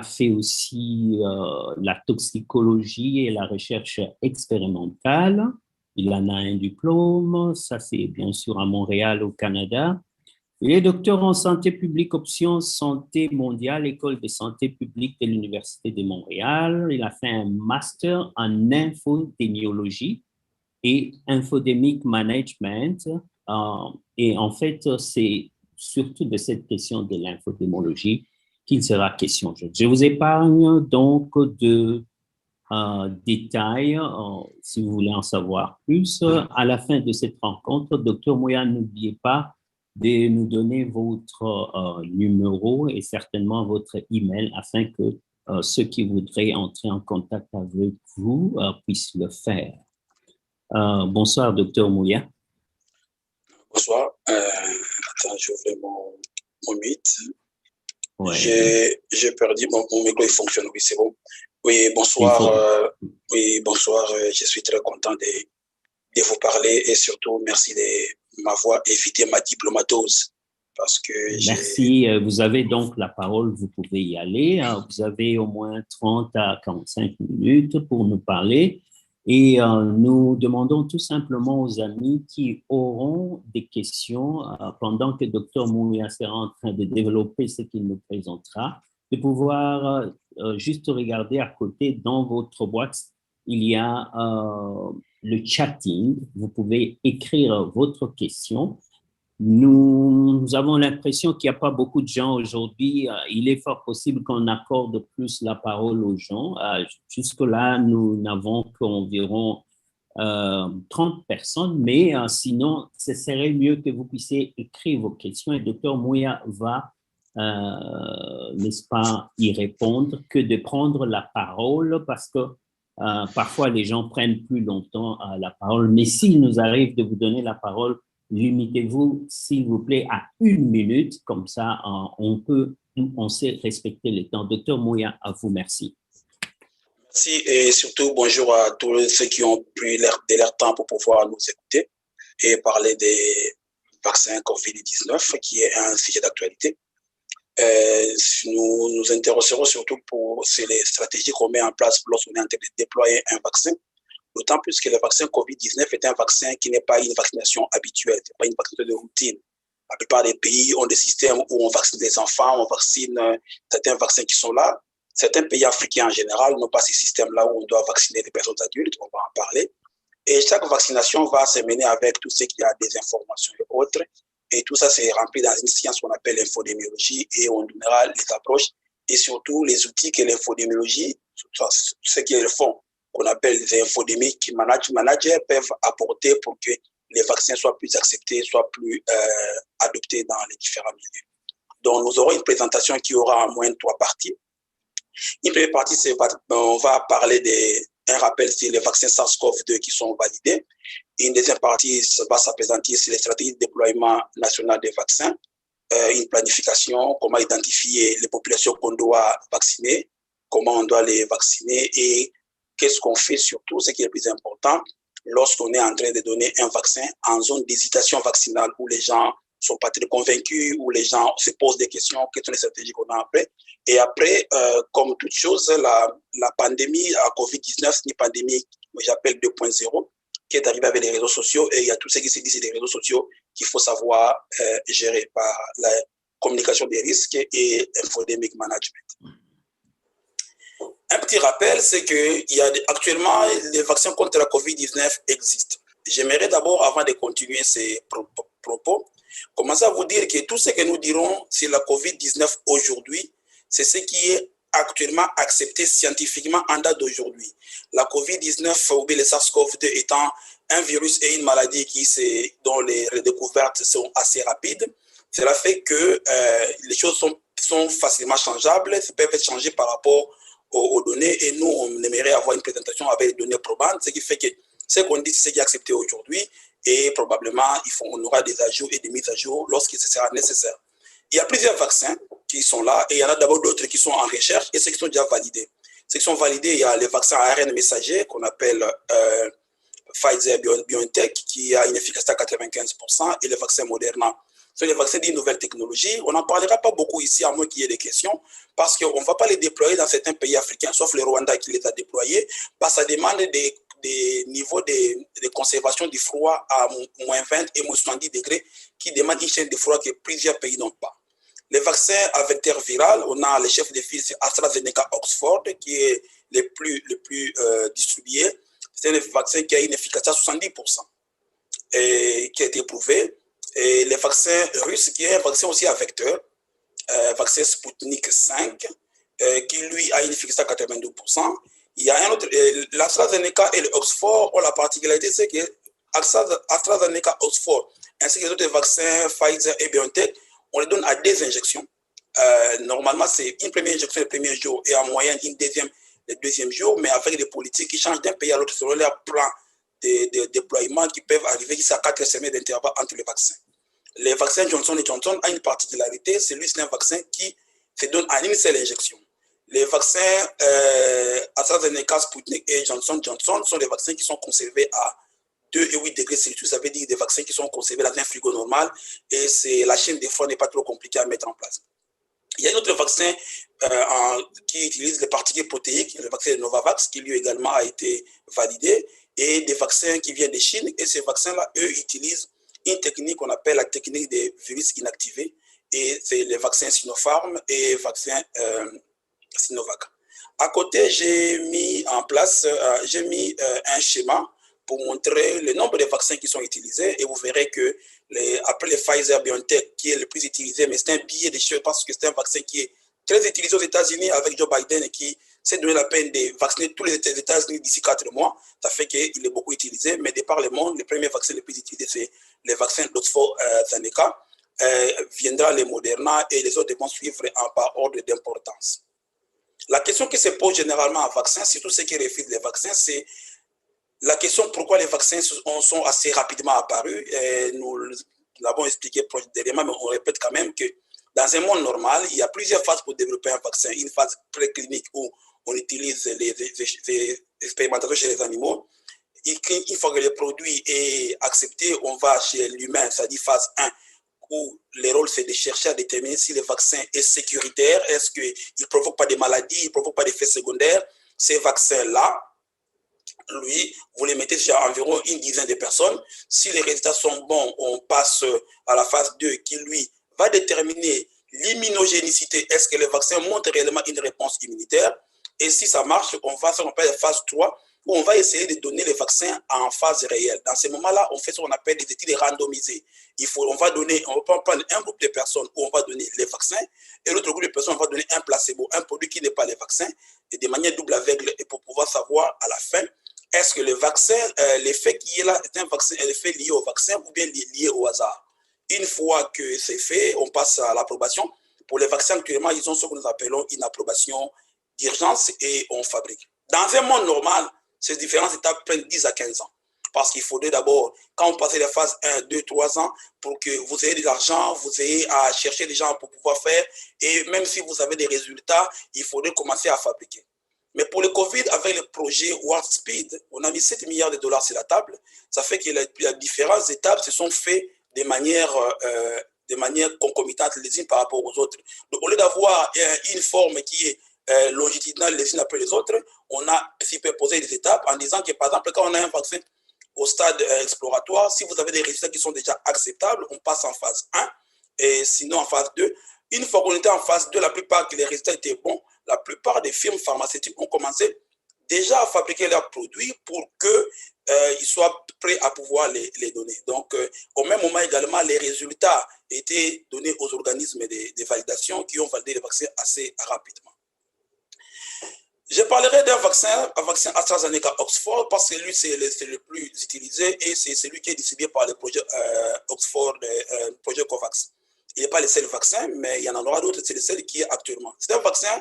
fait aussi la toxicologie et la recherche expérimentale. Il en a un diplôme, ça c'est bien sûr à Montréal, au Canada. Il est docteur en santé publique, option santé mondiale, école de santé publique de l'Université de Montréal. Il a fait un master en infodémiologie et infodemic management. Et en fait, c'est surtout de cette question de l'infodémiologie qu'il sera question. Je vous épargne donc de détails si vous voulez en savoir plus. À la fin de cette rencontre, Dr Mouya, n'oubliez pas de nous donner votre numéro et certainement votre email afin que ceux qui voudraient entrer en contact avec vous puissent le faire. Bonsoir, Dr Mouya. Bonsoir. Attends, j'ai ouvert mon mythe. Ouais. J'ai perdu mon micro, il fonctionne, oui, c'est bon. Oui, bonsoir. Oui, bonsoir. Je suis très content de vous parler et surtout merci de m'avoir évité ma diplomatose. Parce que merci. Vous avez donc la parole, vous pouvez y aller. Vous avez au moins 30 à 45 minutes pour nous parler. Et nous demandons tout simplement aux amis qui auront des questions pendant que Dr Mouya sera en train de développer ce qu'il nous présentera, de pouvoir juste regarder à côté dans votre boîte, il y a le chatting. Vous pouvez écrire votre question. Nous avons l'impression qu'il n'y a pas beaucoup de gens aujourd'hui. Il est fort possible qu'on accorde plus la parole aux gens. Jusque-là, nous n'avons qu'environ 30 personnes, mais sinon, ce serait mieux que vous puissiez écrire vos questions et Dr Mouya va, n'est-ce pas, y répondre que de prendre la parole parce que parfois les gens prennent plus longtemps la parole. Mais s'il nous arrive de vous donner la parole, limitez-vous, s'il vous plaît, à 1 minute. Comme ça, on sait respecter le temps. Docteur Mouya, à vous, merci. Merci et surtout bonjour à tous ceux qui ont pris de leur temps pour pouvoir nous écouter et parler des vaccins COVID-19, qui est un sujet d'actualité. Nous nous intéresserons surtout pour les stratégies qu'on met en place lorsqu'on est en train de déployer un vaccin. D'autant plus que le vaccin COVID-19 est un vaccin qui n'est pas une vaccination habituelle, ce n'est pas une vaccination de routine. La plupart des pays ont des systèmes où on vaccine des enfants, on vaccine certains vaccins qui sont là. Certains pays africains en général n'ont pas ces systèmes-là où on doit vacciner des personnes adultes, on va en parler. Et chaque vaccination va se mener avec tout ce qui a des informations et autres. Et tout ça, c'est rempli dans une science qu'on appelle l'infodémiologie et on donnera les approches et surtout les outils que l'infodémiologie, ce qu'ils le font, qu'on appelle les infodémiques managers peuvent apporter pour que les vaccins soient plus acceptés, soient plus adoptés dans les différents milieux. Donc, nous aurons une présentation qui aura en moins 3 parties. Une première partie, on va parler un rappel sur les vaccins SARS-CoV-2 qui sont validés. Une deuxième partie va s'appesantir sur les stratégies de déploiement national des vaccins, une planification, comment identifier les populations qu'on doit vacciner, comment on doit les vacciner et qu'est-ce qu'on fait surtout, ce qui est le plus important, lorsqu'on est en train de donner un vaccin en zone d'hésitation vaccinale où les gens ne sont pas très convaincus, où les gens se posent des questions, quelles sont les stratégies qu'on a après. Et après, comme toute chose, la pandémie à COVID-19, c'est une pandémie que j'appelle 2.0, qui est arrivée avec les réseaux sociaux. Et il y a tout ce qui se dit sur les réseaux sociaux qu'il faut savoir gérer par la communication des risques et infodemic management. Un petit rappel, c'est qu'actuellement, les vaccins contre la COVID-19 existent. J'aimerais d'abord, avant de continuer ces propos, commencer à vous dire que tout ce que nous dirons sur la COVID-19 aujourd'hui, c'est ce qui est actuellement accepté scientifiquement en date d'aujourd'hui. La COVID-19 ou bien le SARS-CoV-2 étant un virus et une maladie dont les redécouvertes sont assez rapides, cela fait que les choses sont facilement changeables, elles peuvent être changées par rapport aux données et nous, on aimerait avoir une présentation avec les données probantes, ce qui fait que ce qu'on dit, c'est ce qui est accepté aujourd'hui et probablement on aura des ajouts et des mises à jour lorsqu'il sera nécessaire. Il y a plusieurs vaccins qui sont là et il y en a d'abord d'autres qui sont en recherche et ceux qui sont déjà validés. Ceux qui sont validés, il y a les vaccins ARN messager qu'on appelle Pfizer BioNTech qui a une efficacité à 95% et le vaccin Moderna sont les vaccins d'une nouvelle technologie. On n'en parlera pas beaucoup ici, à moins qu'il y ait des questions, parce qu'on ne va pas les déployer dans certains pays africains, sauf le Rwanda qui les a déployés, parce que ça demande des niveaux de conservation du froid à moins 20 et moins 70 degrés, qui demandent une chaîne de froid que plusieurs pays n'ont pas. Les vaccins à vecteur viral, on a le chef de file, c'est AstraZeneca Oxford, qui est le plus distribué. C'est un vaccin qui a une efficacité à 70%, et qui a été prouvé. Et les vaccins russes, qui est un vaccin aussi à vecteur, vaccin Sputnik 5, qui lui a une efficacité à 82%. Il y a un autre, l'AstraZeneca et l'Oxford ont la particularité, c'est que AstraZeneca, Oxford, ainsi que les autres vaccins Pfizer et BioNTech, on les donne à des injections. Normalement, c'est une première injection le premier jour et en moyenne une deuxième le deuxième jour, mais avec des politiques qui changent d'un pays à l'autre selon leur plan de déploiement qui peuvent arriver jusqu'à 4 semaines d'intervalle entre les vaccins. Les vaccins Johnson & Johnson ont une particularité, c'est un vaccin qui se donne en une seule injection. Les vaccins AstraZeneca, Sputnik et Johnson & Johnson sont des vaccins qui sont conservés à 2 et 8 degrés Celsius, ça veut dire des vaccins qui sont conservés dans un frigo normal et la chaîne des froid n'est pas trop compliquée à mettre en place. Il y a un autre vaccin qui utilise les particules protéiques, le vaccin de Novavax, qui lui également a été validé, et des vaccins qui viennent de Chine. Et ces vaccins-là, eux, utilisent une technique qu'on appelle la technique des virus inactivés. Et c'est les vaccins Sinopharm et vaccins Sinovac. À côté, j'ai mis en place un schéma pour montrer le nombre de vaccins qui sont utilisés. Et vous verrez que après le Pfizer BioNTech, qui est le plus utilisé, mais c'est un billet de choses parce que c'est un vaccin qui est très utilisé aux États-Unis avec Joe Biden et qui s'est donné la peine de vacciner tous les États-Unis d'ici 4 mois. Ça fait qu'il est beaucoup utilisé. Mais de par le monde, les premiers vaccins les plus utilisés, c'est les vaccins d'Oxford Zeneca. Viendra les Moderna et les autres vont suivre par ordre d'importance. La question qui se pose généralement en vaccin, surtout ceux qui refusent les vaccins, c'est la question pourquoi les vaccins sont assez rapidement apparus. Nous l'avons expliqué prochainement, mais on répète quand même que dans un monde normal, il y a plusieurs phases pour développer un vaccin. Une phase préclinique où on utilise les expérimentations chez les animaux. Une fois que le produit est accepté, on va chez l'humain, c'est-à-dire phase 1, où le rôle c'est de chercher à déterminer si le vaccin est sécuritaire, est-ce qu'il ne provoque pas de maladies, il ne provoque pas d'effets secondaires. Ces vaccins-là, lui, vous les mettez sur environ une dizaine de personnes. Si les résultats sont bons, on passe à la phase 2 qui, lui, va déterminer l'immunogénicité. Est-ce que le vaccin montre réellement une réponse immunitaire? Et si ça marche, on va faire ce qu'on appelle la phase 3, où on va essayer de donner les vaccins en phase réelle. Dans ces moments-là, on fait ce qu'on appelle des études randomisées. On va prendre un groupe de personnes où on va donner les vaccins, et l'autre groupe de personnes, on va donner un placebo, un produit qui n'est pas les vaccins, et de manière double aveugle, et pour pouvoir savoir à la fin, est-ce que le vaccin, l'effet qui est là, est un vaccin, un effet lié au vaccin ou bien lié au hasard? Une fois que c'est fait, on passe à l'approbation. Pour les vaccins, actuellement, ils ont ce que nous appelons une approbation d'urgence et on fabrique. Dans un monde normal, ces différentes étapes prennent 10 à 15 ans. Parce qu'il faudrait d'abord, quand on passe les phases 1, 2, 3 ans, pour que vous ayez de l'argent, vous ayez à chercher des gens pour pouvoir faire. Et même si vous avez des résultats, il faudrait commencer à fabriquer. Mais pour le Covid, avec le projet Warp Speed, on a mis 7 milliards de dollars sur la table. Ça fait que les différentes étapes se sont faites de manière concomitante les unes par rapport aux autres. Donc, au lieu d'avoir une forme qui est longitudinale les unes après les autres, on a superposé les étapes en disant que, par exemple, quand on a un vaccin au stade exploratoire, si vous avez des résultats qui sont déjà acceptables, on passe en phase 1 et sinon en phase 2. Une fois qu'on était en phase 2, la plupart que les résultats étaient bons, la plupart des firmes pharmaceutiques ont commencé déjà à fabriquer leurs produits pour qu'ils soient prêts à pouvoir les donner. Donc, au même moment également, les résultats étaient donnés aux organismes de validation qui ont validé les vaccins assez rapidement. Je parlerai d'un vaccin, un vaccin AstraZeneca Oxford, parce que lui, c'est le plus utilisé et c'est celui qui est distribué par le projet Oxford, projet COVAX. Il n'est pas le seul vaccin, mais il y en aura d'autres, c'est le seul qui est actuellement. C'est un vaccin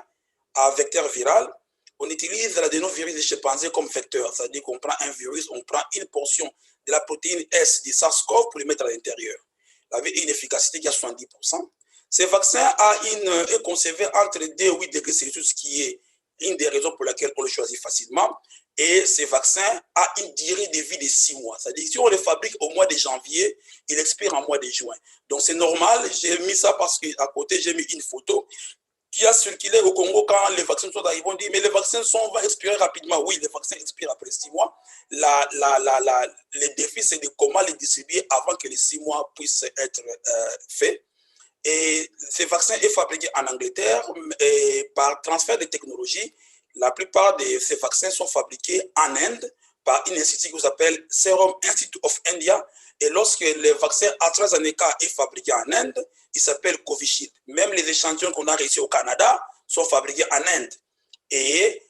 à vecteur viral. On utilise l'adénovirus de chimpanzé comme vecteur, c'est-à-dire qu'on prend un virus, on prend une portion de la protéine S du SARS-CoV pour le mettre à l'intérieur. Il avait une efficacité qui est à 70%. Ce vaccin est conservé entre 2 et 8 degrés Celsius, qui est une des raisons pour lesquelles on le choisit facilement. Et ces vaccins ont une durée de vie de 6 mois. C'est-à-dire que si on les fabrique au mois de janvier, ils expirent en mois de juin. Donc c'est normal, j'ai mis ça parce qu'à côté, j'ai mis une photo qui a circulé au Congo quand les vaccins sont arrivés. On dit, mais les vaccins vont expirer rapidement. Oui, les vaccins expirent après 6 mois. Le défi, c'est de comment les distribuer avant que les 6 mois puissent être faits. Et ces vaccins sont fabriqués en Angleterre et par transfert de technologie. La plupart de ces vaccins sont fabriqués en Inde par une institut qui s'appelle Serum Institute of India. Et lorsque le vaccin AstraZeneca est fabriqué en Inde, il s'appelle Covishield. Même les échantillons qu'on a reçus au Canada sont fabriqués en Inde. Et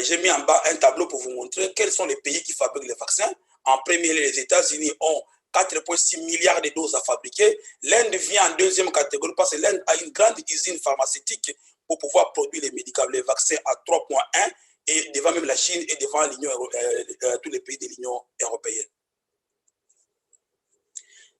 j'ai mis en bas un tableau pour vous montrer quels sont les pays qui fabriquent les vaccins. En premier lieu, les États-Unis ont 4,6 milliards de doses à fabriquer. L'Inde vient en deuxième catégorie parce que l'Inde a une grande usine pharmaceutique pour pouvoir produire les médicaments, les vaccins à 3,1 et devant même la Chine et devant tous les pays de l'Union européenne.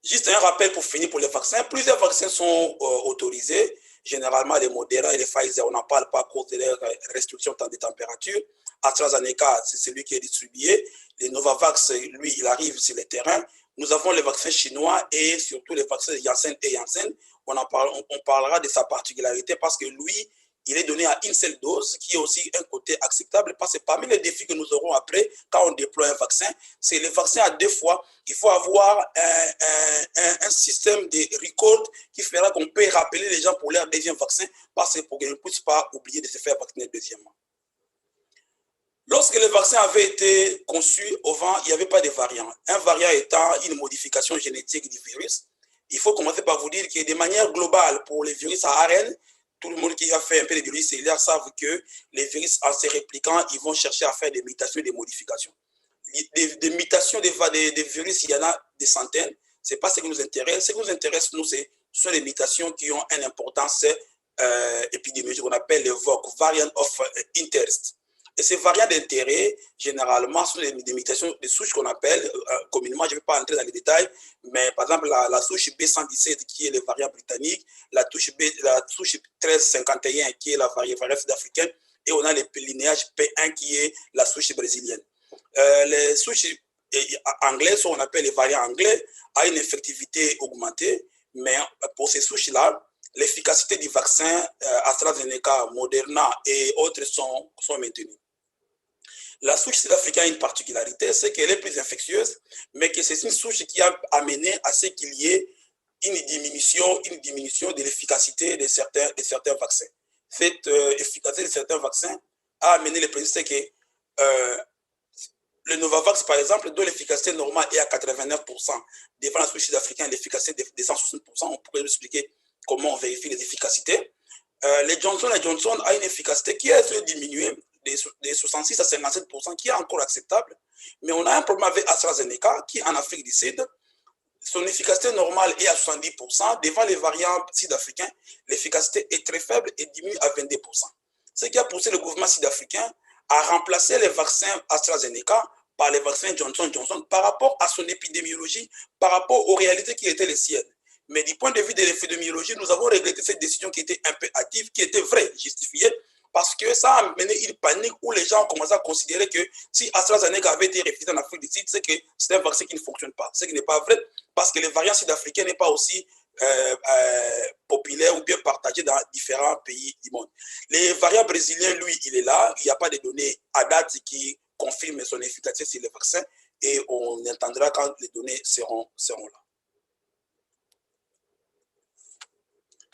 Juste un rappel pour finir pour les vaccins. Plusieurs vaccins sont autorisés, généralement les Moderna et les Pfizer. On n'en parle pas à cause de leurs restrictions des températures. AstraZeneca, c'est celui qui est distribué. Les Novavax, lui, il arrive sur les terrains. Nous avons les vaccins chinois et surtout les vaccins de Janssen et Janssen. On parlera de sa particularité parce que lui, il est donné à une seule dose, qui est aussi un côté acceptable, parce que parmi les défis que nous aurons après, quand on déploie un vaccin, c'est le vaccin à 2 fois. Il faut avoir un système de record qui fera qu'on peut rappeler les gens pour leur deuxième vaccin, parce que pour qu'ils ne puissent pas oublier de se faire vacciner deuxièmement. Lorsque le vaccin avait été conçu au vent, il n'y avait pas de variant. Un variant étant une modification génétique du virus. Il faut commencer par vous dire que de manière globale, pour les virus à ARN, tout le monde qui a fait un peu de biologie cellulaire savent que les virus, en se répliquant, ils vont chercher à faire des mutations et des modifications. Des mutations des virus, il y en a des centaines. Ce n'est pas ce qui nous intéresse. Ce qui nous intéresse, nous, ce sont les mutations qui ont une importance épidémiologique qu'on appelle les VOC, Variant of Interest. Et ces variants d'intérêt, généralement, sont des mutations de souches qu'on appelle communément, je ne vais pas entrer dans les détails, mais par exemple, la souche B117 qui est le variant britannique, la souche 1351 qui est la variant sud-africaine, et on a le linéage P1 qui est la souche brésilienne. Les souches anglaises, on appelle les variants anglais, a une effectivité augmentée, mais pour ces souches-là, l'efficacité du vaccin AstraZeneca, Moderna et autres sont maintenues. La souche sud-africaine a une particularité, c'est qu'elle est plus infectieuse, mais que c'est une souche qui a amené à ce qu'il y ait une diminution de l'efficacité de certains vaccins. Cette efficacité de certains vaccins a amené le principe que le Novavax, par exemple, dont l'efficacité normale est à 89%, devant la souche sud-africaine, l'efficacité de 160%, on pourrait vous expliquer comment on vérifie les efficacités. Les Johnson & Johnson a une efficacité qui est diminuée de 66 à 57%, qui est encore acceptable. Mais on a un problème avec AstraZeneca, qui en Afrique du Sud, son efficacité normale est à 70%. Devant les variants sud-africains, l'efficacité est très faible et diminue à 22%. Ce qui a poussé le gouvernement sud-africain à remplacer les vaccins AstraZeneca par les vaccins Johnson & Johnson par rapport à son épidémiologie, par rapport aux réalités qui étaient les siennes. Mais du point de vue de l'épidémiologie, nous avons regretté cette décision qui était un peu hâtive, qui était vraie, justifiée, parce que ça a mené une panique où les gens ont commencé à considérer que si AstraZeneca avait été refusé en Afrique du Sud, c'est que c'est un vaccin qui ne fonctionne pas. Ce qui n'est pas vrai, parce que les variants sud-africains n'est pas aussi populaire ou bien partagé dans différents pays du monde. Les variants brésiliens, lui, il est là. Il n'y a pas de données à date qui confirment son efficacité sur les vaccins et on entendra quand les données seront là.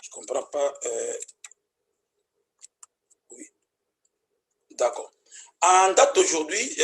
Je ne comprends pas. Oui. D'accord. En date d'aujourd'hui,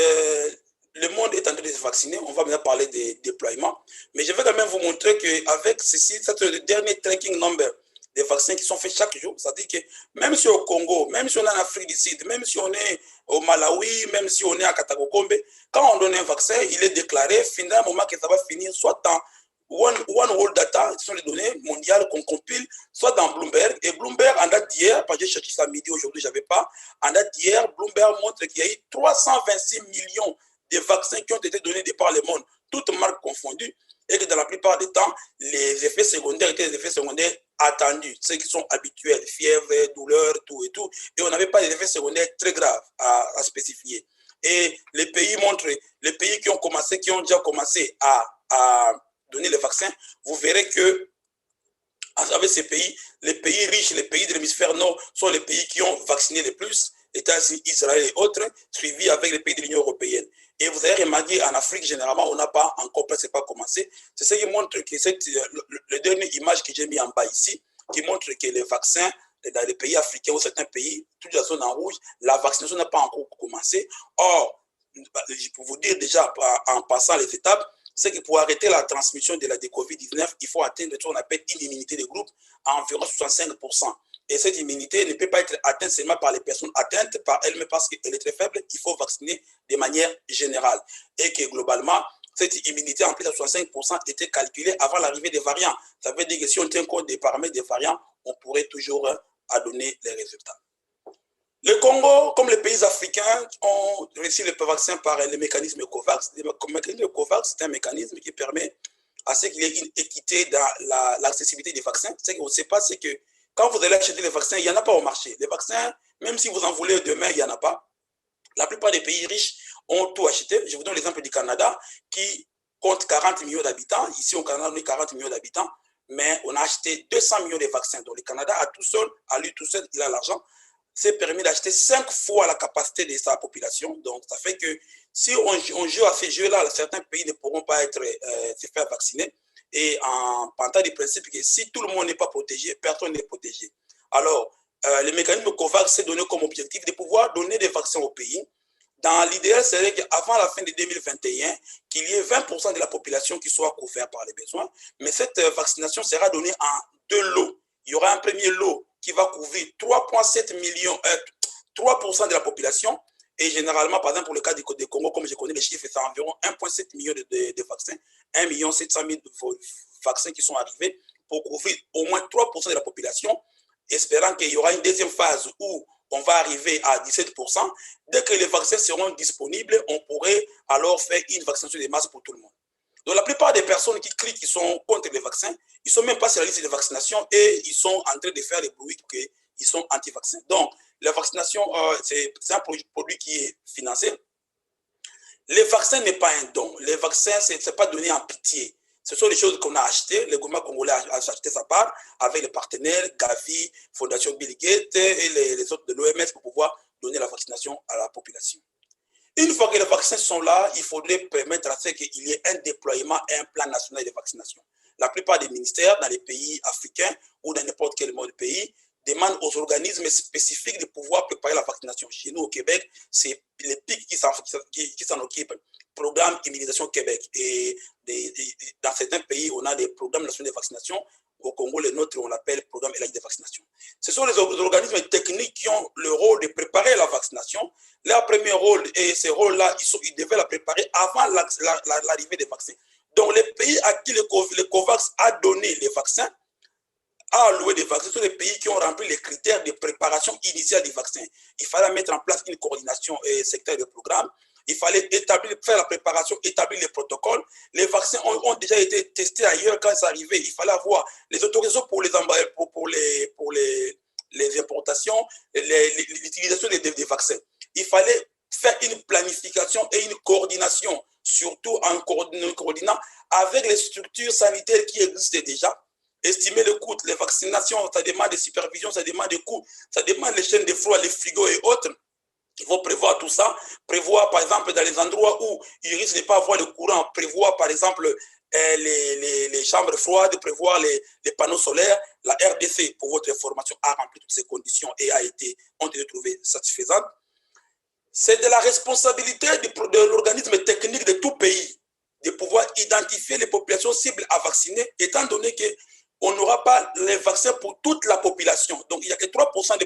le monde est en train de se vacciner. On va maintenant parler des déploiements. Mais je vais quand même vous montrer qu'avec ceci, c'est le dernier tracking number des vaccins qui sont faits chaque jour. C'est-à-dire que même si au Congo, même si on est en Afrique du Sud, même si on est au Malawi, même si on est à Katakokombe, quand on donne un vaccin, il est déclaré, finalement, au moment que ça va finir, soit dans One World Data, ce sont les données mondiales qu'on compile, soit dans Bloomberg. Et Bloomberg, en date d'hier, parce que j'ai cherché ça midi, aujourd'hui, je n'avais pas, en date d'hier, Bloomberg montre qu'il y a eu 326 millions de vaccins qui ont été donnés de par le monde, toutes marques confondues, et que dans la plupart des temps, les effets secondaires étaient des effets secondaires attendus, ceux qui sont habituels, fièvre, douleur, tout et tout, et on n'avait pas d'effets secondaires très graves à spécifier. Et les pays qui ont déjà commencé à donner le vaccin, vous verrez que avec ces pays, les pays riches, les pays de l'hémisphère nord sont les pays qui ont vacciné le plus, États-Unis, Israël et autres, suivis avec les pays de l'Union européenne. Et vous avez remarqué, en Afrique, généralement, on n'a pas encore presque pas commencé. C'est ce qui montre que la dernière image que j'ai mis en bas ici, qui montre que les vaccins dans les pays africains ou certains pays, toute la zone en rouge, la vaccination n'a pas encore commencé. Or, pour vous dire déjà, en passant les étapes, c'est que pour arrêter la transmission de la Covid-19, il faut atteindre ce qu'on appelle une immunité de groupe à environ 65%. Et cette immunité ne peut pas être atteinte seulement par les personnes atteintes par elles-mêmes parce qu'elle est très faible. Il faut vacciner de manière générale. Et que globalement, cette immunité en plus de 65% était calculée avant l'arrivée des variants. Ça veut dire que si on tient compte des paramètres des variants, on pourrait toujours donner les résultats. Le Congo, comme les pays africains, ont reçu le vaccin par le mécanisme COVAX. Le mécanisme COVAX, c'est un mécanisme qui permet à ce qu'il y ait une équité dans l'accessibilité des vaccins. Ce qu'on ne sait pas, c'est que quand vous allez acheter les vaccins, il n'y en a pas au marché. Les vaccins, même si vous en voulez demain, il n'y en a pas. La plupart des pays riches ont tout acheté. Je vous donne l'exemple du Canada, qui compte 40 millions d'habitants. Ici, au Canada, on est 40 millions d'habitants, mais on a acheté 200 millions de vaccins. Donc, le Canada, à lui tout seul, il a l'argent. C'est permis d'acheter 5 fois la capacité de sa population. Donc, ça fait que si on joue à ces jeux-là, certains pays ne pourront pas se faire vacciner. Et en partant du principe que si tout le monde n'est pas protégé, personne n'est protégé. Alors, le mécanisme COVAX s'est donné comme objectif de pouvoir donner des vaccins au pays. Dans l'idéal, c'est qu'avant la fin de 2021, qu'il y ait 20% de la population qui soit couverte par les besoins. Mais cette vaccination sera donnée en 2 lots. Il y aura un premier lot qui va couvrir 3,7 millions, 3% de la population. Et généralement, par exemple, pour le cas du Congo, comme je connais les chiffres, c'est environ 1,7 million de vaccins, 1 700 000 vaccins qui sont arrivés pour couvrir au moins 3% de la population, espérant qu'il y aura une deuxième phase où on va arriver à 17%. Dès que les vaccins seront disponibles, on pourrait alors faire une vaccination de masse pour tout le monde. Donc, la plupart des personnes qui crient qu'ils sont contre les vaccins, ils ne sont même pas sur la liste de vaccination et ils sont en train de faire des bruits qu'ils sont anti-vaccins. Donc, la vaccination, c'est un produit qui est financé. Les vaccins n'est pas un don. Les vaccins, ce n'est pas donné en pitié. Ce sont des choses qu'on a achetées. Le gouvernement congolais a acheté sa part avec les partenaires, Gavi, Fondation Bill Gates et les autres de l'OMS pour pouvoir donner la vaccination à la population. Une fois que les vaccins sont là, il faudrait permettre à ce qu'il y ait un déploiement et un plan national de vaccination. La plupart des ministères dans les pays africains ou dans n'importe quel mode de pays demandent aux organismes spécifiques de pouvoir préparer la vaccination. Chez nous, au Québec, c'est les PIC qui s'en occupent. Programme Immunisation Québec. Et dans certains pays, on a des programmes nationaux de vaccination. Au Congo, les nôtres, on l'appelle programme élargi de vaccination. Ce sont les organismes techniques qui ont le rôle de préparer la vaccination. Leur premier rôle, et ces rôles-là, ils devaient la préparer avant l'arrivée des vaccins. Donc, les pays à qui le COVAX a donné les vaccins, a alloué des vaccins, ce sont les pays qui ont rempli les critères de préparation initiale des vaccins. Il fallait mettre en place une coordination secteur de programme. Il fallait faire la préparation, établir les protocoles. Les vaccins ont déjà été testés ailleurs quand c'est arrivé. Il fallait avoir les autorisations pour les importations, l'utilisation des vaccins. Il fallait faire une planification et une coordination, surtout en coordinant avec les structures sanitaires qui existent déjà. Estimer le coût, les vaccinations, ça demande des supervisions, ça demande des coûts, ça demande les chaînes de froid, les frigos et autres. Il faut prévoir tout ça, prévoir par exemple dans les endroits où il risque de ne pas avoir le courant, prévoir par exemple les chambres froides, prévoir les panneaux solaires. La RDC, pour votre information, a rempli toutes ces conditions et ont été trouvées satisfaisantes. C'est de la responsabilité de l'organisme technique de tout pays de pouvoir identifier les populations cibles à vacciner, étant donné qu'on n'aura pas les vaccins pour toute la population. Donc, il n'y a que 3% de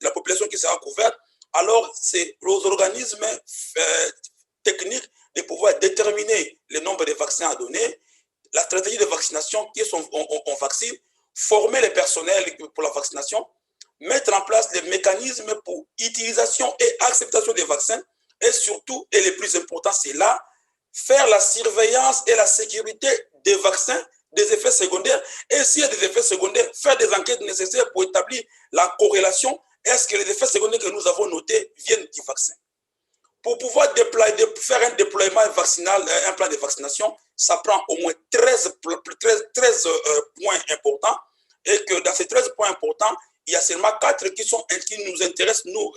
la population qui sera couverte. Alors, c'est aux organismes techniques de pouvoir déterminer le nombre de vaccins à donner, la stratégie de vaccination, qui on vaccine, former les personnels pour la vaccination, mettre en place les mécanismes pour utilisation et acceptation des vaccins, et surtout, et le plus important, c'est là, faire la surveillance et la sécurité des vaccins, des effets secondaires, et s'il y a des effets secondaires, faire des enquêtes nécessaires pour établir la corrélation. Est-ce que les effets secondaires que nous avons notés viennent du vaccin? Pour pouvoir faire un déploiement vaccinal, un plan de vaccination, ça prend au moins 13 points importants. Et que dans ces 13 points importants, il y a seulement 4 qui nous intéressent, nous,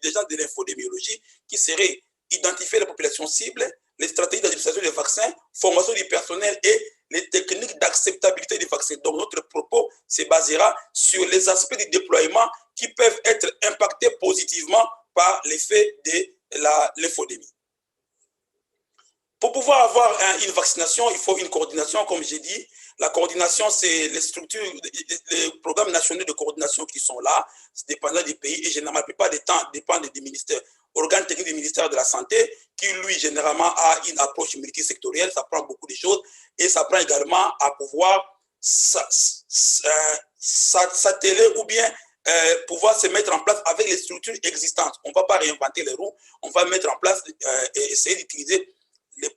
des gens de l'infodémiologie, qui seraient identifier les populations cibles, les stratégies d'administration des vaccins, formation du personnel et les techniques d'acceptabilité des vaccins. Donc, notre propos se basera sur les aspects du déploiement qui peuvent être impactés positivement par l'effet de l'infodémie. Pour pouvoir avoir une vaccination, il faut une coordination, comme j'ai dit. La coordination, c'est les structures, les programmes nationaux de coordination qui sont là, dépendant des pays, et généralement, la plupart des temps, dépendent des ministères, organes techniques du ministère de la Santé, qui, lui, généralement, a une approche multisectorielle. Ça prend beaucoup de choses, et ça prend également à pouvoir s'atteler ou bien pouvoir se mettre en place avec les structures existantes. On ne va pas réinventer les roues, on va mettre en place et essayer d'utiliser les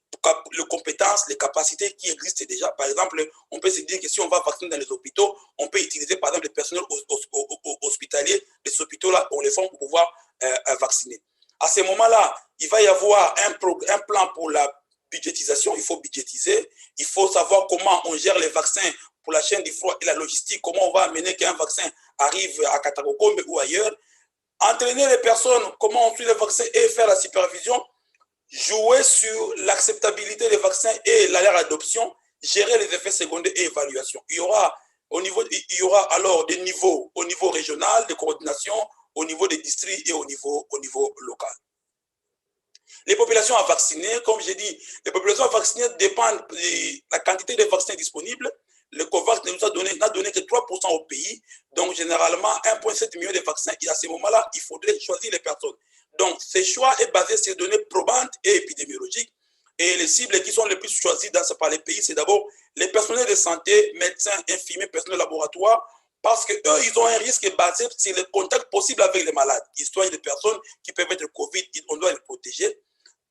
compétences, les capacités qui existent déjà. Par exemple, on peut se dire que si on va vacciner dans les hôpitaux, on peut utiliser par exemple les personnels hospitaliers des hôpitaux-là, on les forme pour pouvoir vacciner. À ce moment-là, il va y avoir un plan pour la budgétisation, il faut budgétiser, il faut savoir comment on gère les vaccins pour la chaîne du froid et la logistique, comment on va amener qu'un vaccin arrive à Katakokombe ou ailleurs, entraîner les personnes, comment on suit les vaccins et faire la supervision, jouer sur l'acceptabilité des vaccins et leur adoption, gérer les effets secondaires et évaluation. Il y aura alors des niveaux au niveau régional de coordination, au niveau des districts et au niveau local. Les populations à vacciner, comme j'ai dit, les populations à vacciner dépendent de la quantité de vaccins disponibles. Le COVAX n'a donné que 3% au pays, donc généralement 1,7 million de vaccins. Et à ce moment-là, il faudrait choisir les personnes. Donc, ce choix est basé sur des données probantes et épidémiologiques. Et les cibles qui sont les plus choisies par les pays, c'est d'abord les personnels de santé, médecins, infirmiers, personnels de laboratoire, parce qu'eux, ils ont un risque basé sur les contacts possibles avec les malades. Histoire des personnes qui peuvent être Covid, on doit les protéger.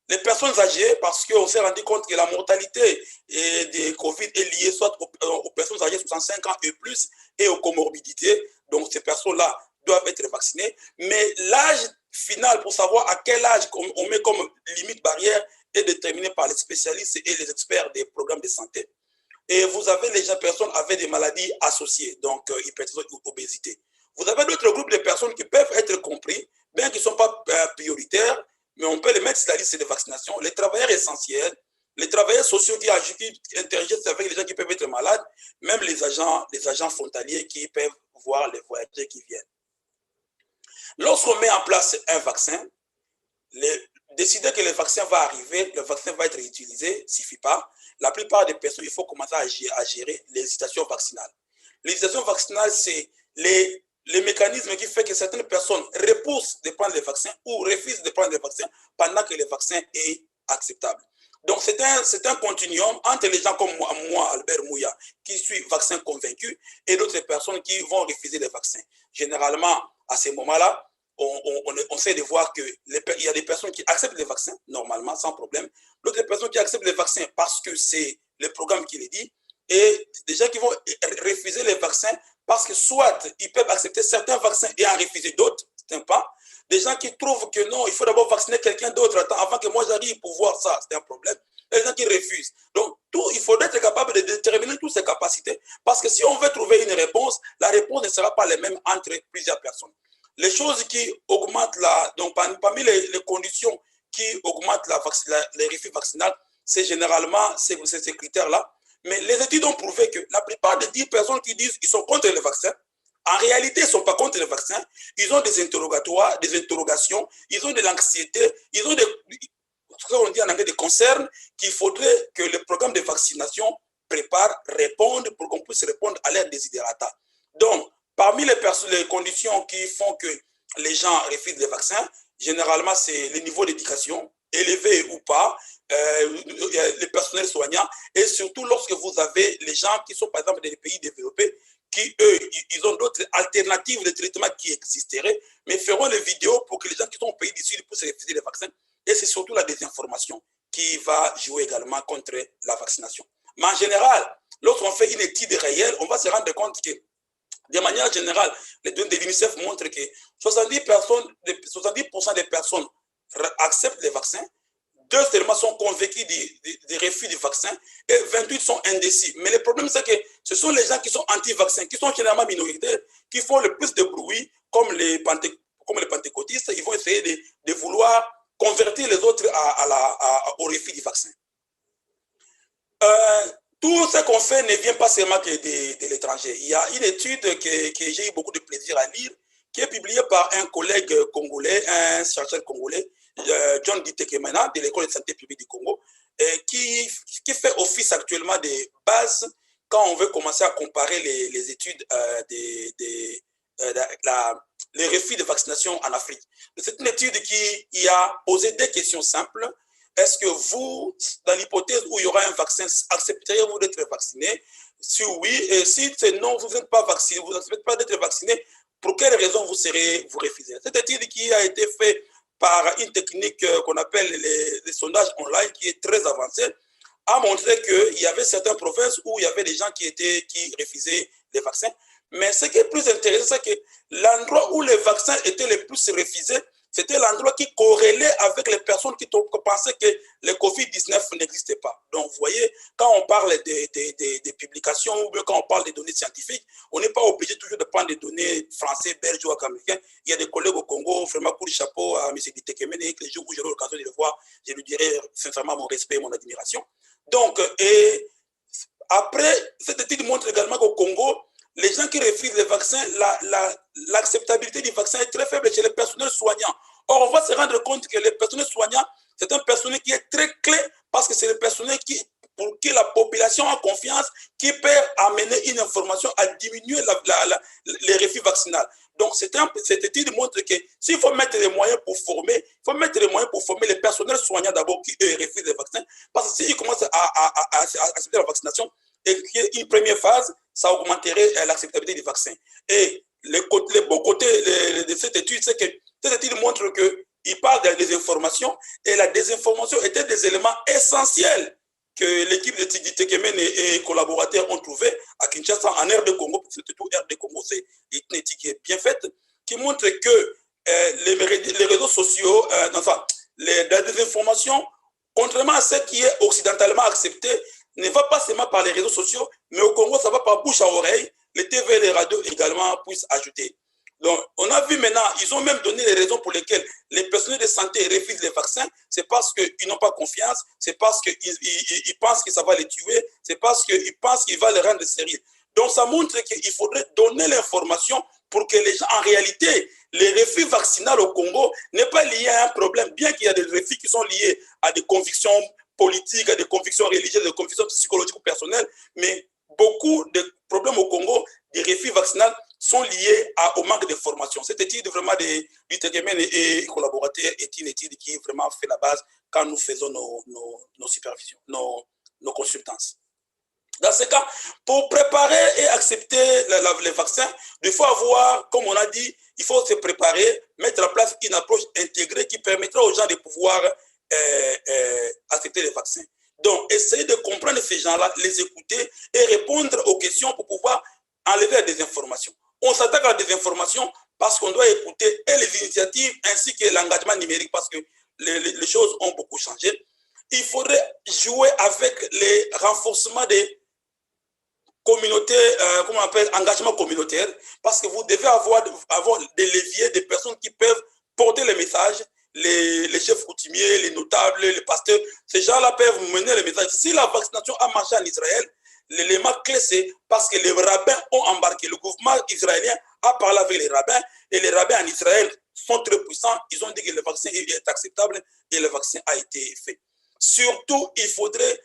Les personnes âgées, parce qu'on s'est rendu compte que la mortalité de Covid est liée soit aux personnes âgées de 65 ans et plus et aux comorbidités. Donc, ces personnes-là doivent être vaccinées. Mais l'âge final, pour savoir à quel âge on met comme limite barrière, est déterminé par les spécialistes et les experts des programmes de santé. Et vous avez les personnes avec des maladies associées, donc hypertension ou obésité. Vous avez d'autres groupes de personnes qui peuvent être compris, bien qu'ils ne sont pas prioritaires, mais on peut les mettre sur la liste de vaccination. Les travailleurs essentiels, les travailleurs sociaux qui interagissent avec les gens qui peuvent être malades, même les agents frontaliers qui peuvent voir les voyageurs qui viennent. Lorsqu'on met en place un vaccin, décider que le vaccin va arriver, le vaccin va être utilisé, ne suffit pas. La plupart des personnes, il faut commencer à gérer l'hésitation vaccinale. L'hésitation vaccinale, c'est les mécanismes qui font que certaines personnes repoussent de prendre le vaccin ou refusent de prendre le vaccin pendant que le vaccin est acceptable. Donc, c'est un continuum entre les gens comme moi, Albert Mouya, qui suis vaccin convaincu, et d'autres personnes qui vont refuser le vaccin. Généralement, à ce moment-là, on sait de voir qu'il y a des personnes qui acceptent les vaccins, normalement, sans problème. D'autres personnes qui acceptent les vaccins parce que c'est le programme qui les dit. Et des gens qui vont refuser les vaccins parce que soit ils peuvent accepter certains vaccins et en refuser d'autres, c'est pas. Des gens qui trouvent que non, il faut d'abord vacciner quelqu'un d'autre avant que moi j'arrive pour voir ça, c'est un problème. Et des gens qui refusent. Donc, il faudrait être capable de déterminer toutes ces capacités parce que si on veut trouver une réponse, la réponse ne sera pas la même entre plusieurs personnes. Les choses qui augmentent donc parmi les conditions qui augmentent les refus vaccinales, c'est généralement ces critères-là. Mais les études ont prouvé que la plupart des 10 personnes qui disent qu'ils sont contre le vaccin, en réalité, ils ne sont pas contre le vaccin. Ils ont des interrogatoires, des interrogations, ils ont de l'anxiété, ils ont ce qu'on dit en anglais des concerns qu'il faudrait que le programme de vaccination réponde pour qu'on puisse répondre à leurs desiderata. Donc, parmi les conditions qui font que les gens refusent les vaccins, généralement, c'est le niveau d'éducation, élevé ou pas, les personnels soignants, et surtout lorsque vous avez les gens qui sont, par exemple, dans les pays développés, qui, eux, ils ont d'autres alternatives de traitement qui existeraient, mais feront les vidéos pour que les gens qui sont au pays d'ici puissent refuser les vaccins. Et c'est surtout la désinformation qui va jouer également contre la vaccination. Mais en général, lorsqu'on fait une étude réelle, on va se rendre compte que de manière générale, les données de l'UNICEF montrent que 70% des personnes acceptent les vaccins, 2 seulement sont convaincus des refus du vaccin et 28 sont indécis. Mais le problème, c'est que ce sont les gens qui sont anti-vaccins, qui sont généralement minoritaires, qui font le plus de bruit, comme les pentecôtistes. Ils vont essayer de vouloir convertir les autres au refus du vaccin. Tout ce qu'on fait ne vient pas seulement que de l'étranger. Il y a une étude que j'ai eu beaucoup de plaisir à lire, qui est publiée par un collègue congolais, un chercheur congolais, John Ditekemena, de l'école de santé publique du Congo, qui fait office actuellement de base quand on veut commencer à comparer les études les refus de vaccination en Afrique. C'est une étude qui a posé des questions simples. Est-ce que vous, dans l'hypothèse où il y aura un vaccin, accepteriez-vous d'être vacciné? Si oui, et si c'est non, vous n'êtes pas vacciné, vous n'acceptez pas d'être vacciné, pour quelles raisons vous refusez? Cette étude qui a été faite par une technique qu'on appelle les sondages online, qui est très avancée, a montré qu'il y avait certaines provinces où il y avait des gens qui refusaient les vaccins. Mais ce qui est plus intéressant, c'est que l'endroit où les vaccins étaient les plus refusés, c'était l'endroit qui corrélait avec les personnes qui pensaient que le Covid-19 n'existait pas. Donc, vous voyez, quand on parle des publications ou bien quand on parle des données scientifiques, on n'est pas obligé toujours de prendre des données français, belges ou américains. Il y a des collègues au Congo, vraiment coup de chapeau à M. Ditekemene, et que les jours où j'aurai l'occasion de le voir, je lui dirai sincèrement mon respect et mon admiration. Donc, après, cette étude montre également qu'au Congo, les gens qui refusent les vaccins, l'acceptabilité du vaccin est très faible chez les personnels soignants. Or, on va se rendre compte que les personnels soignants, c'est un personnel qui est très clé parce que c'est le personnel pour qui la population a confiance, qui peut amener une information à diminuer les refus vaccinaux. Donc, cette étude montre que s'il faut mettre les moyens pour former, il faut mettre les moyens pour former les personnels soignants d'abord qui, eux, refusent les vaccins. Parce que s'ils commencent à accepter la vaccination, et qu'il y ait une première phase, ça augmenterait l'acceptabilité du vaccin. Et les beaux côtés de cette étude, c'est que cette étude montre qu'il parle de la désinformation, et la désinformation était des éléments essentiels que l'équipe de Ditekemene et collaborateurs ont trouvé à Kinshasa, en RD Congo, surtout RD Congo, c'est une étude qui est bien faite, qui montre que les réseaux sociaux, enfin, la désinformation, contrairement à ce qui est occidentalement accepté, ne va pas seulement par les réseaux sociaux, mais au Congo, ça va par bouche à oreille. Les TV et les radios également puissent ajouter. Donc, on a vu maintenant, ils ont même donné les raisons pour lesquelles les personnels de santé refusent les vaccins. C'est parce qu'ils n'ont pas confiance, c'est parce qu'ils pensent que ça va les tuer, c'est parce qu'ils pensent qu'il va les rendre stériles. Donc, ça montre qu'il faudrait donner l'information pour que les gens, en réalité, les refus vaccinaux au Congo n'est pas lié à un problème, bien qu'il y a des refus qui sont liés à des convictions politiques, à des convictions religieuses, des convictions psychologiques ou personnelles, mais beaucoup de problèmes au Congo, des refus vaccinaux, sont liés au manque de formation. Cette étude vraiment de Ditekemene et collaborateurs est une étude qui vraiment fait la base quand nous faisons nos supervisions, nos consultances. Dans ce cas, pour préparer et accepter les vaccins, il faut avoir, comme on a dit, il faut se préparer, mettre en place une approche intégrée qui permettra aux gens de pouvoir accepter les vaccins. Donc, essayer de comprendre ces gens-là, les écouter et répondre aux questions pour pouvoir enlever la désinformation. On s'attaque à la désinformation parce qu'on doit écouter et les initiatives ainsi que l'engagement numérique parce que les choses ont beaucoup changé. Il faudrait jouer avec les renforcements des communautés, comment on appelle, engagement communautaire, parce que vous devez avoir des leviers, des personnes qui peuvent porter les messages, les chefs coutumiers, les notables, les pasteurs, ces gens-là peuvent mener les messages. Si la vaccination a marché en Israël, l'élément clé, c'est parce que les rabbins ont embarqué. Le gouvernement israélien a parlé avec les rabbins et les rabbins en Israël sont très puissants. Ils ont dit que le vaccin est acceptable et le vaccin a été fait. Surtout, il faudrait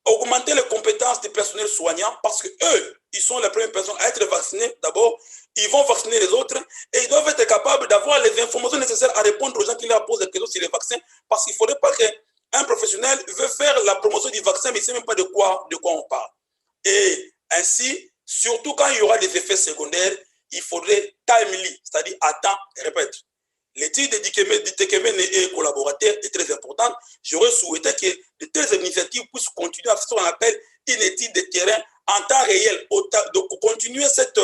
augmenter les compétences des personnels soignants parce qu'eux, ils sont les premières personnes à être vaccinés d'abord. Ils vont vacciner les autres et ils doivent être capables d'avoir les informations nécessaires à répondre aux gens qui leur posent des questions sur les vaccins parce qu'il ne faudrait pas qu'un professionnel veut faire la promotion du vaccin mais il ne sait même pas de quoi on parle. Et ainsi, surtout quand il y aura des effets secondaires, il faudrait timely, c'est-à-dire à temps et répète. L'étude de Ditekemene et collaborateurs est très importante. J'aurais souhaité que de telles initiatives puissent continuer à faire ce qu'on appelle une étude de terrain en temps réel, de continuer cette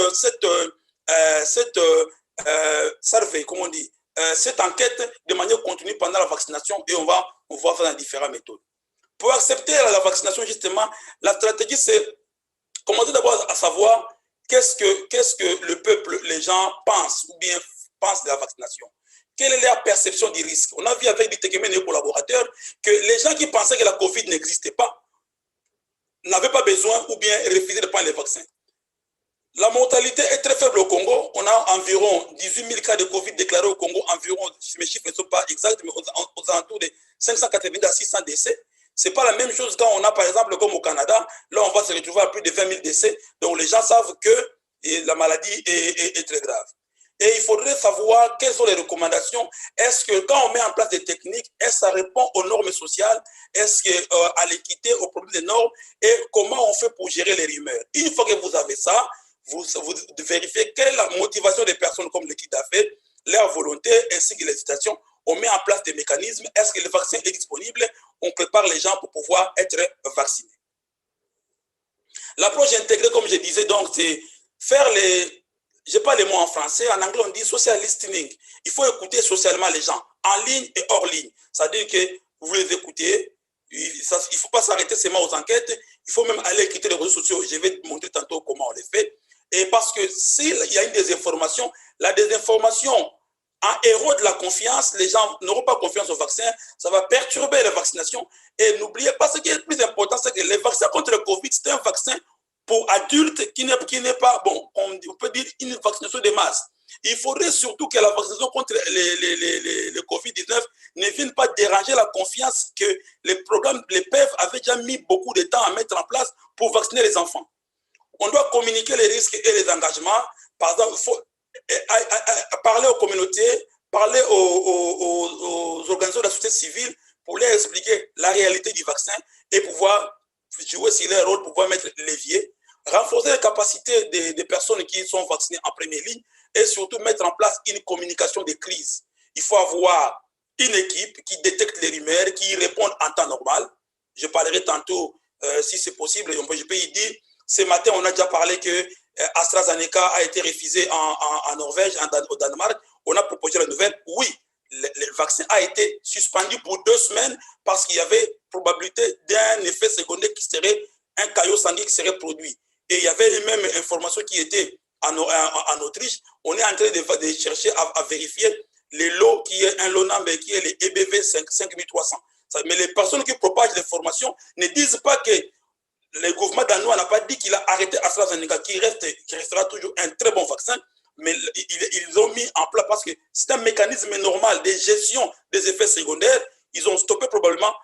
survey, comment on dit, cette enquête de manière continue pendant la vaccination et on va faire dans différentes méthodes. Pour accepter la vaccination, justement, la stratégie, c'est commencer d'abord à savoir qu'est-ce que le peuple, les gens pensent ou bien pensent de la vaccination. Quelle est leur perception du risque? On a vu avec des Tekemène et collaborateurs que les gens qui pensaient que la COVID n'existait pas n'avaient pas besoin ou bien refusaient de prendre les vaccins. La mortalité est très faible au Congo. On a environ 18 000 cas de Covid déclarés au Congo. Environ, mes chiffres ne sont pas exacts, mais aux alentours de 580 à 600 décès. Ce n'est pas la même chose quand on a, par exemple, comme au Canada. Là, on va se retrouver à plus de 20 000 décès. Donc, les gens savent que la maladie est très grave. Et il faudrait savoir quelles sont les recommandations. Est-ce que quand on met en place des techniques, est-ce que ça répond aux normes sociales? Est-ce qu'à l'équité, aux problèmes des normes? Et comment on fait pour gérer les rumeurs? Une fois que vous avez ça, vous vérifiez quelle est la motivation des personnes comme l'équipe d'affaires, leur volonté ainsi que l'hésitation. On met en place des mécanismes. Est-ce que le vaccin est disponible? On prépare les gens pour pouvoir être vaccinés. L'approche intégrée, comme je disais, donc, c'est faire les... Je n'ai pas les mots en français. En anglais, on dit social listening. Il faut écouter socialement les gens, en ligne et hors ligne. C'est-à-dire que vous les écoutez. Il ne faut pas s'arrêter seulement aux enquêtes. Il faut même aller écouter les réseaux sociaux. Je vais te montrer tantôt comment on les fait. Et parce que s'il y a une désinformation, la désinformation érode la confiance, les gens n'auront pas confiance au vaccin, ça va perturber la vaccination. Et n'oubliez pas, ce qui est le plus important, c'est que les vaccins contre le Covid, c'est un vaccin pour adultes qui n'est pas, bon, on peut dire une vaccination de masse. Il faudrait surtout que la vaccination contre le Covid-19 ne vienne pas déranger la confiance que les programmes, les PEV avaient déjà mis beaucoup de temps à mettre en place pour vacciner les enfants. On doit communiquer les risques et les engagements. Par exemple, il faut parler aux communautés, parler aux organisations de la société civile pour leur expliquer la réalité du vaccin et pouvoir jouer sur leur rôle, pouvoir mettre levier, renforcer les capacités des personnes qui sont vaccinées en première ligne et surtout mettre en place une communication de crise. Il faut avoir une équipe qui détecte les rumeurs, qui y répond en temps normal. Je parlerai tantôt, si c'est possible, je peux y dire. Ce matin, on a déjà parlé que AstraZeneca a été refusé en Norvège, au Danemark. On a proposé la nouvelle. Oui, le vaccin a été suspendu pour 2 semaines parce qu'il y avait probabilité d'un effet secondaire qui serait un caillot sanguin qui serait produit. Et il y avait même une information qui était en Autriche. On est en train de chercher à vérifier les lots qui est un lot number qui est les EBV 5300. Mais les personnes qui propagent l'information ne disent pas que le gouvernement danois n'a pas dit qu'il a arrêté AstraZeneca, qui restera toujours un très bon vaccin, mais ils ont mis en place, parce que c'est un mécanisme normal de gestion des effets secondaires, ils ont stoppé probablement,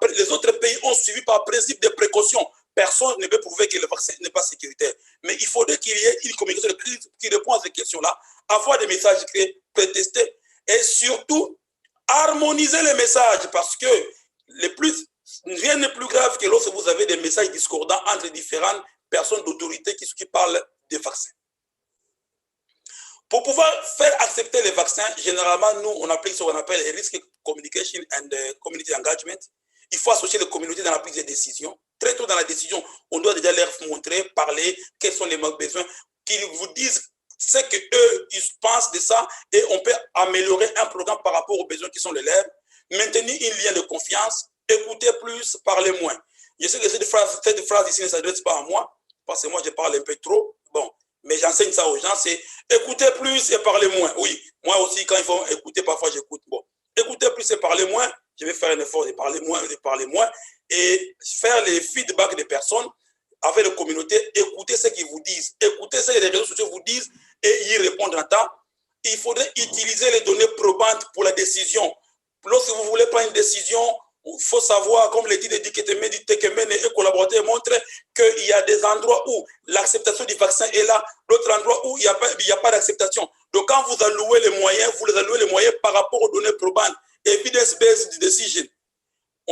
les autres pays ont suivi par principe de précaution. Personne ne peut prouver que le vaccin n'est pas sécuritaire. Mais il faudrait qu'il y ait une communication de crise qui répond à ces questions-là, avoir des messages créés, prétestés, et surtout harmoniser les messages, parce que rien n'est plus grave que lorsque vous avez des messages discordants entre différentes personnes d'autorité qui parlent des vaccins. Pour pouvoir faire accepter les vaccins, généralement, nous, on applique ce qu'on appelle Risk Communication and Community Engagement. Il faut associer les communautés dans la prise de décision. Très tôt dans la décision, on doit déjà leur montrer, parler, quels sont les besoins, qu'ils vous disent ce qu'eux, ils pensent de ça, et on peut améliorer un programme par rapport aux besoins qui sont les leurs, maintenir un lien de confiance, écouter plus, parler moins. Je sais que cette phrase ici ne s'adresse pas à moi, parce que moi, je parle un peu trop. Bon, mais j'enseigne ça aux gens, c'est écouter plus et parler moins. Oui, moi aussi, quand il faut écouter, parfois j'écoute. Bon, écouter plus et parler moins, je vais faire un effort de parler moins, et faire les feedbacks des personnes avec les communautés, écouter ce qu'ils vous disent, écouter ce que les réseaux sociaux vous disent et y répondre en temps. Il faudrait utiliser les données probantes pour la décision. Lorsque vous voulez prendre une décision, il faut savoir, comme l'étude dit que Tekemène et collaborateurs montrent qu'il y a des endroits où l'acceptation du vaccin est là, d'autres endroits où il n'y a pas d'acceptation. Donc, quand vous allouez les moyens, vous les allouez les moyens par rapport aux données probantes, evidence-based decision.